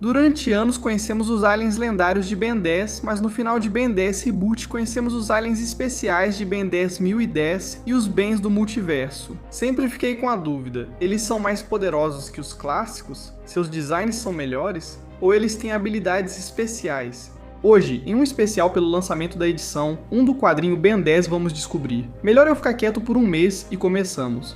Durante anos conhecemos os aliens lendários de Ben 10, mas no final de Ben 10 Reboot conhecemos os aliens especiais de Ben 10.010 e os Bens do multiverso. Sempre fiquei com a dúvida, eles são mais poderosos que os clássicos? Seus designs são melhores? Ou eles têm habilidades especiais? Hoje, em um especial pelo lançamento da edição 1 do quadrinho Ben 10, vamos descobrir. Melhor eu ficar quieto por um mês e começamos.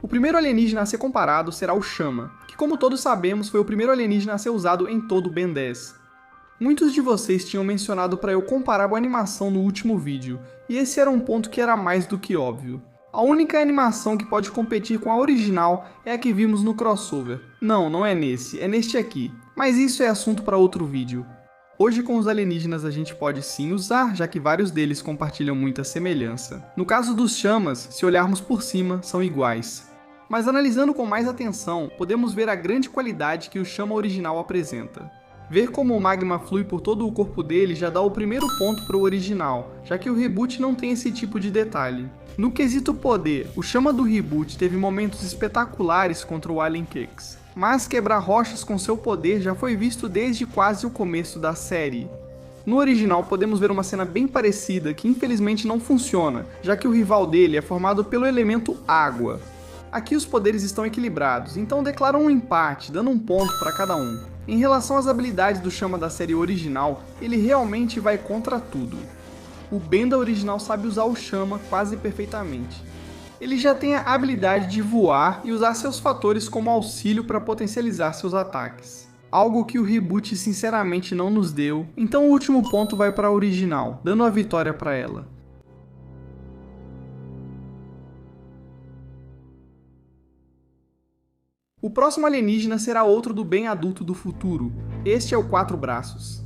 O primeiro alienígena a ser comparado será o Chama, que como todos sabemos foi o primeiro alienígena a ser usado em todo o Ben 10. Muitos de vocês tinham mencionado para eu comparar a animação no último vídeo, e esse era um ponto que era mais do que óbvio. A única animação que pode competir com a original é a que vimos no crossover. Não é nesse, é neste aqui, mas isso é assunto para outro vídeo. Hoje com os alienígenas a gente pode sim usar, já que vários deles compartilham muita semelhança. No caso dos Chamas, se olharmos por cima, são iguais. Mas analisando com mais atenção, podemos ver a grande qualidade que o Chama original apresenta. Ver como o magma flui por todo o corpo dele já dá o primeiro ponto para o original, já que o Reboot não tem esse tipo de detalhe. No quesito poder, o Chama do Reboot teve momentos espetaculares contra o Alien Keks, mas quebrar rochas com seu poder já foi visto desde quase o começo da série. No original podemos ver uma cena bem parecida que infelizmente não funciona, já que o rival dele é formado pelo elemento água. Aqui os poderes estão equilibrados, então declaram um empate, dando um ponto para cada um. Em relação às habilidades do Chama da série original, ele realmente vai contra tudo. O Ben da original sabe usar o Chama quase perfeitamente. Ele já tem a habilidade de voar e usar seus fatores como auxílio para potencializar seus ataques. Algo que o Reboot sinceramente não nos deu, então o último ponto vai para a original, dando a vitória para ela. O próximo alienígena será outro do Ben adulto do futuro. Este é o Quatro Braços.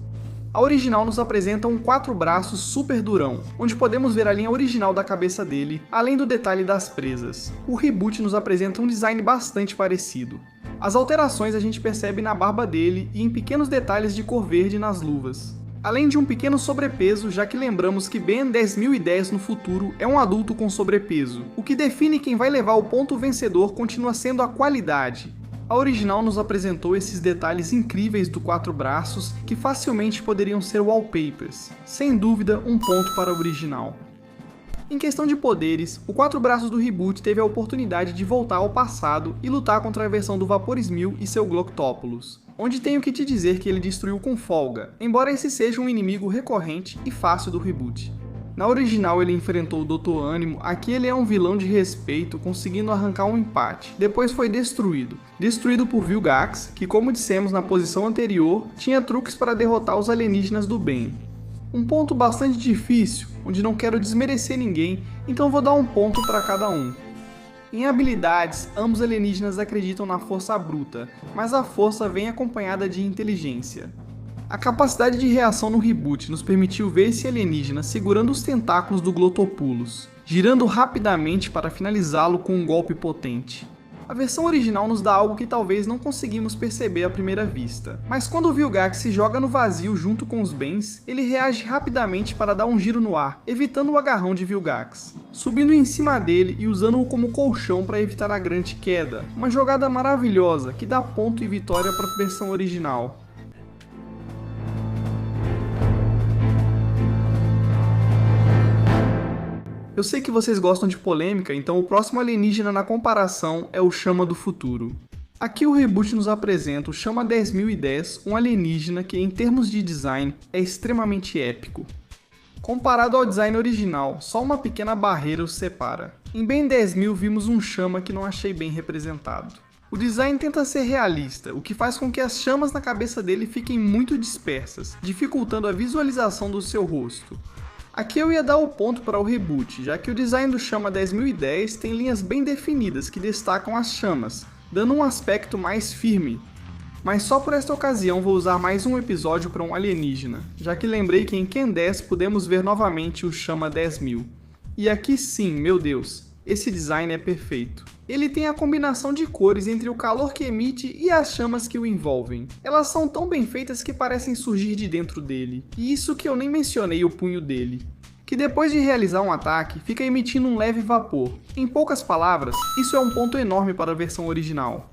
A original nos apresenta um quatro braços super durão, onde podemos ver a linha original da cabeça dele, além do detalhe das presas. O Reboot nos apresenta um design bastante parecido. As alterações a gente percebe na barba dele e em pequenos detalhes de cor verde nas luvas. Além de um pequeno sobrepeso, já que lembramos que Ben 10.010 no futuro é um adulto com sobrepeso. O que define quem vai levar o ponto vencedor continua sendo a qualidade. A original nos apresentou esses detalhes incríveis do Quatro Braços que facilmente poderiam ser wallpapers. Sem dúvida, um ponto para a original. Em questão de poderes, o Quatro Braços do Reboot teve a oportunidade de voltar ao passado e lutar contra a versão do Vaporismil e seu Gloctopulus, onde tenho que te dizer que ele destruiu com folga, embora esse seja um inimigo recorrente e fácil do Reboot. Na original ele enfrentou o Dr. Animo, aqui ele é um vilão de respeito, conseguindo arrancar um empate. Depois foi destruído por Vilgax, que como dissemos na posição anterior, tinha truques para derrotar os alienígenas do bem. Um ponto bastante difícil, onde não quero desmerecer ninguém, então vou dar um ponto para cada um. Em habilidades, ambos alienígenas acreditam na força bruta, mas a força vem acompanhada de inteligência. A capacidade de reação no Reboot nos permitiu ver esse alienígena segurando os tentáculos do Glotopulus, girando rapidamente para finalizá-lo com um golpe potente. A versão original nos dá algo que talvez não conseguimos perceber à primeira vista, mas quando o Vilgax se joga no vazio junto com os Bens, ele reage rapidamente para dar um giro no ar, evitando o agarrão de Vilgax, subindo em cima dele e usando-o como colchão para evitar a grande queda, uma jogada maravilhosa que dá ponto e vitória para a versão original. Eu sei que vocês gostam de polêmica, então o próximo alienígena na comparação é o Chama do Futuro. Aqui o Reboot nos apresenta o Chama 10.010, um alienígena que em termos de design é extremamente épico. Comparado ao design original, só uma pequena barreira os separa. Em Ben 10.000 vimos um Chama que não achei bem representado. O design tenta ser realista, o que faz com que as chamas na cabeça dele fiquem muito dispersas, dificultando a visualização do seu rosto. Aqui eu ia dar o ponto para o Reboot, já que o design do Chama 10.010 tem linhas bem definidas que destacam as chamas, dando um aspecto mais firme. Mas só por esta ocasião vou usar mais um episódio para um alienígena, já que lembrei que em Ken 10 pudemos ver novamente o Chama 10.000. E aqui sim, meu Deus, Esse design é perfeito. Ele tem a combinação de cores entre o calor que emite e as chamas que o envolvem. Elas são tão bem feitas que parecem surgir de dentro dele. E isso que eu nem mencionei o punho dele, que depois de realizar um ataque, fica emitindo um leve vapor. Em poucas palavras, isso é um ponto enorme para a versão original.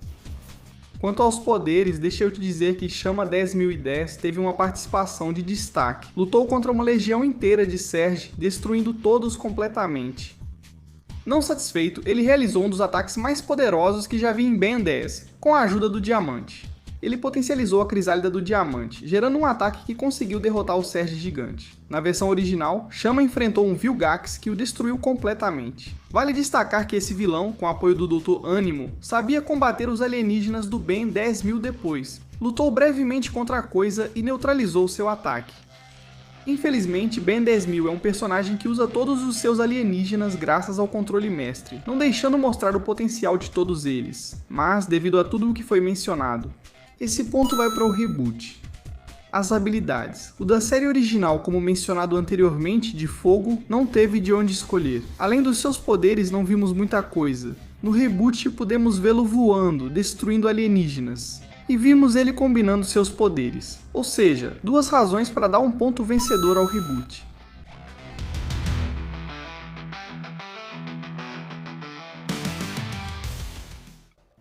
Quanto aos poderes, deixa eu te dizer que Chama 10.010 teve uma participação de destaque. Lutou contra uma legião inteira de Serge, destruindo todos completamente. Não satisfeito, ele realizou um dos ataques mais poderosos que já vi em Ben 10, com a ajuda do Diamante. Ele potencializou a Crisálida do Diamante, gerando um ataque que conseguiu derrotar o Serge gigante. Na versão original, Chama enfrentou um Vilgax que o destruiu completamente. Vale destacar que esse vilão, com apoio do Dr. Animo, sabia combater os alienígenas do Ben 10.000 depois. Lutou brevemente contra a coisa e neutralizou seu ataque. Infelizmente, Ben 10.000 é um personagem que usa todos os seus alienígenas graças ao controle mestre, não deixando mostrar o potencial de todos eles, mas devido a tudo o que foi mencionado. Esse ponto vai para o reboot. As habilidades. O da série original, como mencionado anteriormente, de fogo, não teve de onde escolher. Além dos seus poderes, não vimos muita coisa. No reboot, podemos vê-lo voando, destruindo alienígenas. E vimos ele combinando seus poderes. Ou seja, duas razões para dar um ponto vencedor ao reboot.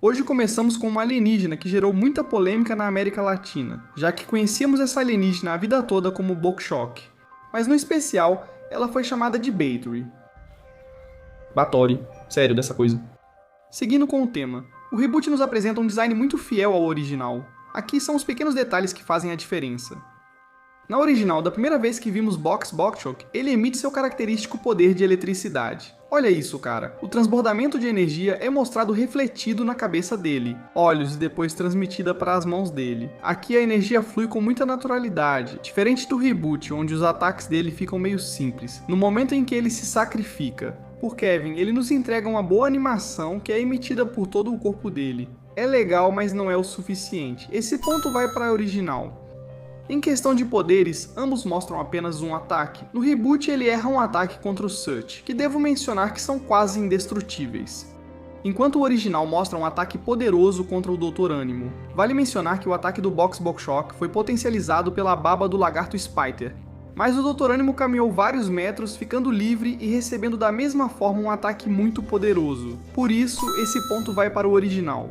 Hoje começamos com uma alienígena que gerou muita polêmica na América Latina, já que conhecíamos essa alienígena a vida toda como Bokshock, mas no especial ela foi chamada de Bathory. Bathory, sério dessa coisa. Seguindo com o tema, o reboot nos apresenta um design muito fiel ao original. Aqui são os pequenos detalhes que fazem a diferença. Na original, da primeira vez que vimos Bokshock, ele emite seu característico poder de eletricidade. Olha isso, cara. O transbordamento de energia é mostrado refletido na cabeça dele, olhos e depois transmitida para as mãos dele. Aqui a energia flui com muita naturalidade, diferente do reboot, onde os ataques dele ficam meio simples, no momento em que ele se sacrifica. Por Kevin, ele nos entrega uma boa animação que é emitida por todo o corpo dele. É legal, mas não é o suficiente. Esse ponto vai para a original. Em questão de poderes, ambos mostram apenas um ataque. No reboot ele erra um ataque contra o Search, que devo mencionar que são quase indestrutíveis. Enquanto o original mostra um ataque poderoso contra o Dr. Animo. Vale mencionar que o ataque do Bokshock foi potencializado pela baba do lagarto Spider, mas o Dr. Animo caminhou vários metros, ficando livre e recebendo da mesma forma um ataque muito poderoso. Por isso, esse ponto vai para o original.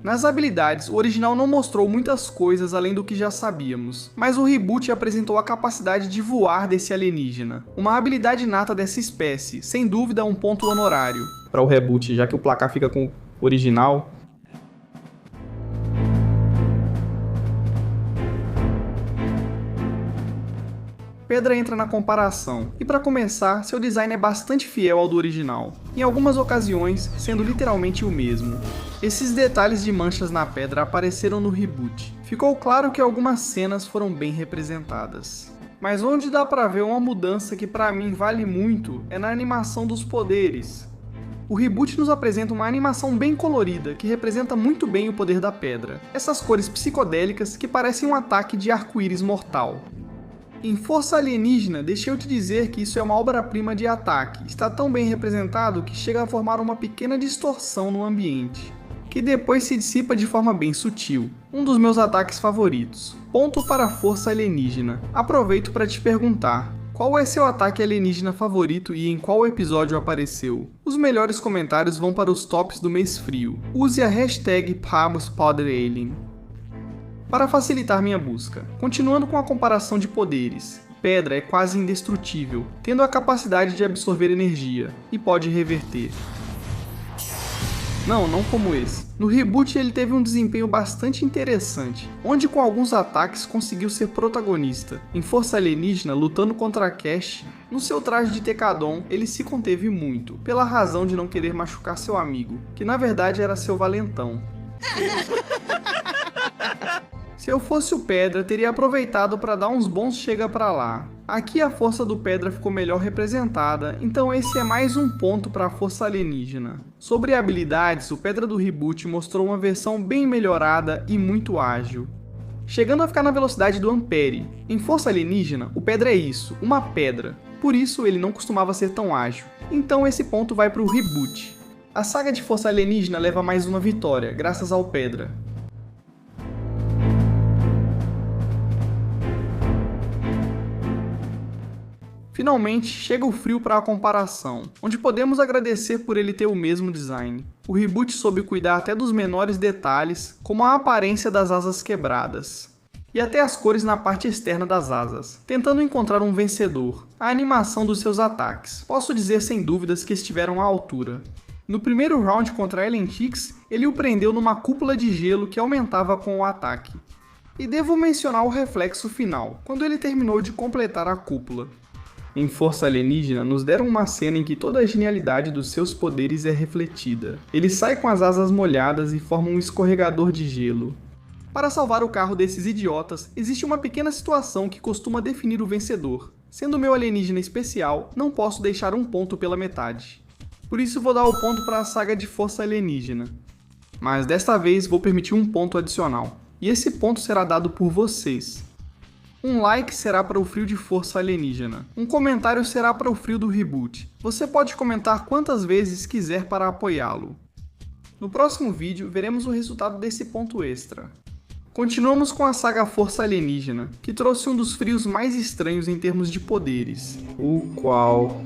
Nas habilidades, o original não mostrou muitas coisas além do que já sabíamos, mas o reboot apresentou a capacidade de voar desse alienígena, uma habilidade nata dessa espécie, sem dúvida um ponto honorário para o reboot, já que o placar fica com o original. Pedra entra na comparação, e para começar, seu design é bastante fiel ao do original, em algumas ocasiões sendo literalmente o mesmo. Esses detalhes de manchas na pedra apareceram no reboot. Ficou claro que algumas cenas foram bem representadas. Mas onde dá pra ver uma mudança que pra mim vale muito é na animação dos poderes. O reboot nos apresenta uma animação bem colorida, que representa muito bem o poder da pedra. Essas cores psicodélicas que parecem um ataque de arco-íris mortal. Em Força Alienígena, deixei eu te dizer que isso é uma obra-prima de ataque. Está tão bem representado que chega a formar uma pequena distorção no ambiente, que depois se dissipa de forma bem sutil. Um dos meus ataques favoritos. Ponto para a Força Alienígena. Aproveito para te perguntar, qual é seu ataque alienígena favorito e em qual episódio apareceu? Os melhores comentários vão para os tops do mês frio. Use a hashtag #ParmosPodderAlien. Para facilitar minha busca, continuando com a comparação de poderes, Pedra é quase indestrutível, tendo a capacidade de absorver energia, e pode reverter. Não como esse. No reboot ele teve um desempenho bastante interessante, onde com alguns ataques conseguiu ser protagonista. Em Força Alienígena, lutando contra a Cash, no seu traje de Tecadon, ele se conteve muito, pela razão de não querer machucar seu amigo, que na verdade era seu valentão. Se eu fosse o Pedra, teria aproveitado para dar uns bons chega pra lá. Aqui a força do Pedra ficou melhor representada, então esse é mais um ponto para a Força Alienígena. Sobre habilidades, o Pedra do Reboot mostrou uma versão bem melhorada e muito ágil, chegando a ficar na velocidade do Ampere. Em Força Alienígena, o Pedra é isso, uma pedra. Por isso ele não costumava ser tão ágil. Então esse ponto vai para o reboot. A saga de Força Alienígena leva mais uma vitória, graças ao Pedra. Finalmente, chega o Frio para a comparação, onde podemos agradecer por ele ter o mesmo design. O reboot soube cuidar até dos menores detalhes, como a aparência das asas quebradas, e até as cores na parte externa das asas, tentando encontrar um vencedor. A animação dos seus ataques, posso dizer sem dúvidas que estiveram à altura. No primeiro round contra Alien Chicks, ele o prendeu numa cúpula de gelo que aumentava com o ataque. E devo mencionar o reflexo final, quando ele terminou de completar a cúpula. Em Força Alienígena, nos deram uma cena em que toda a genialidade dos seus poderes é refletida. Ele sai com as asas molhadas e forma um escorregador de gelo. Para salvar o carro desses idiotas, existe uma pequena situação que costuma definir o vencedor. Sendo meu alienígena especial, não posso deixar um ponto pela metade. Por isso vou dar o ponto para a saga de Força Alienígena. Mas desta vez vou permitir um ponto adicional. E esse ponto será dado por vocês. Um like será para o Frio de Força Alienígena. Um comentário será para o Frio do Reboot. Você pode comentar quantas vezes quiser para apoiá-lo. No próximo vídeo, veremos o resultado desse ponto extra. Continuamos com a saga Força Alienígena, que trouxe um dos frios mais estranhos em termos de poderes. O qual...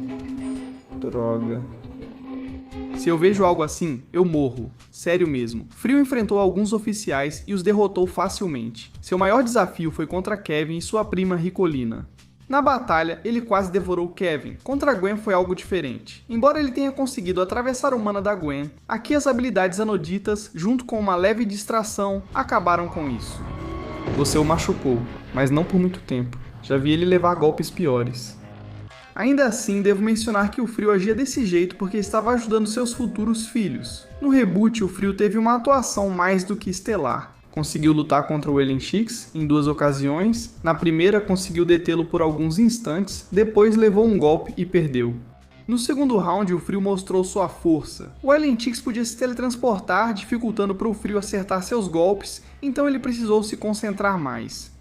droga... Se eu vejo algo assim, eu morro. Sério mesmo. Frio enfrentou alguns oficiais e os derrotou facilmente. Seu maior desafio foi contra Kevin e sua prima Ricolina. Na batalha, ele quase devorou Kevin. Contra Gwen foi algo diferente. Embora ele tenha conseguido atravessar o mana da Gwen, aqui as habilidades anoditas, junto com uma leve distração, acabaram com isso. Você o machucou, mas não por muito tempo. Já vi ele levar golpes piores. Ainda assim, devo mencionar que o Frio agia desse jeito porque estava ajudando seus futuros filhos. No reboot, o Frio teve uma atuação mais do que estelar. Conseguiu lutar contra o Alien Chicks em 2 ocasiões, na primeira conseguiu detê-lo por alguns instantes, depois levou um golpe e perdeu. No segundo round, o Frio mostrou sua força. O Alien Chicks podia se teletransportar, dificultando para o Frio acertar seus golpes, então ele precisou se concentrar mais.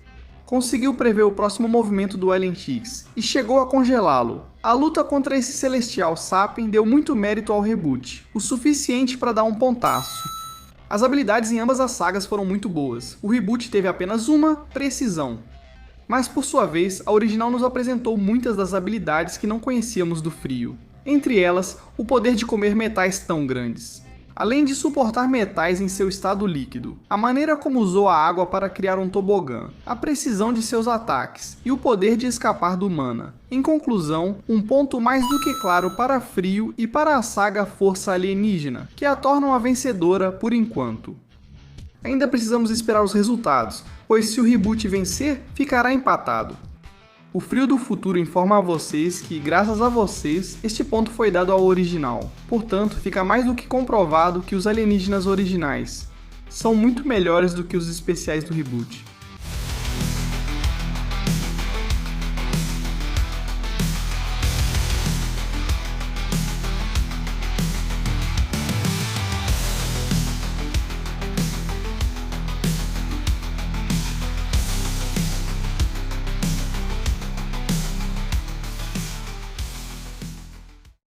Conseguiu prever o próximo movimento do Alien Chicks e chegou a congelá-lo. A luta contra esse celestial Sapien deu muito mérito ao reboot, o suficiente para dar um pontaço. As habilidades em ambas as sagas foram muito boas, o reboot teve apenas uma, precisão. Mas por sua vez, a original nos apresentou muitas das habilidades que não conhecíamos do Frio. Entre elas, o poder de comer metais tão grandes. Além de suportar metais em seu estado líquido, a maneira como usou a água para criar um tobogã, a precisão de seus ataques e o poder de escapar do mana. Em conclusão, um ponto mais do que claro para Frio e para a saga Força Alienígena, que a tornam a vencedora por enquanto. Ainda precisamos esperar os resultados, pois se o reboot vencer, ficará empatado. O Frio do Futuro informa a vocês que, graças a vocês, este ponto foi dado ao original. Portanto, fica mais do que comprovado que os alienígenas originais são muito melhores do que os especiais do reboot.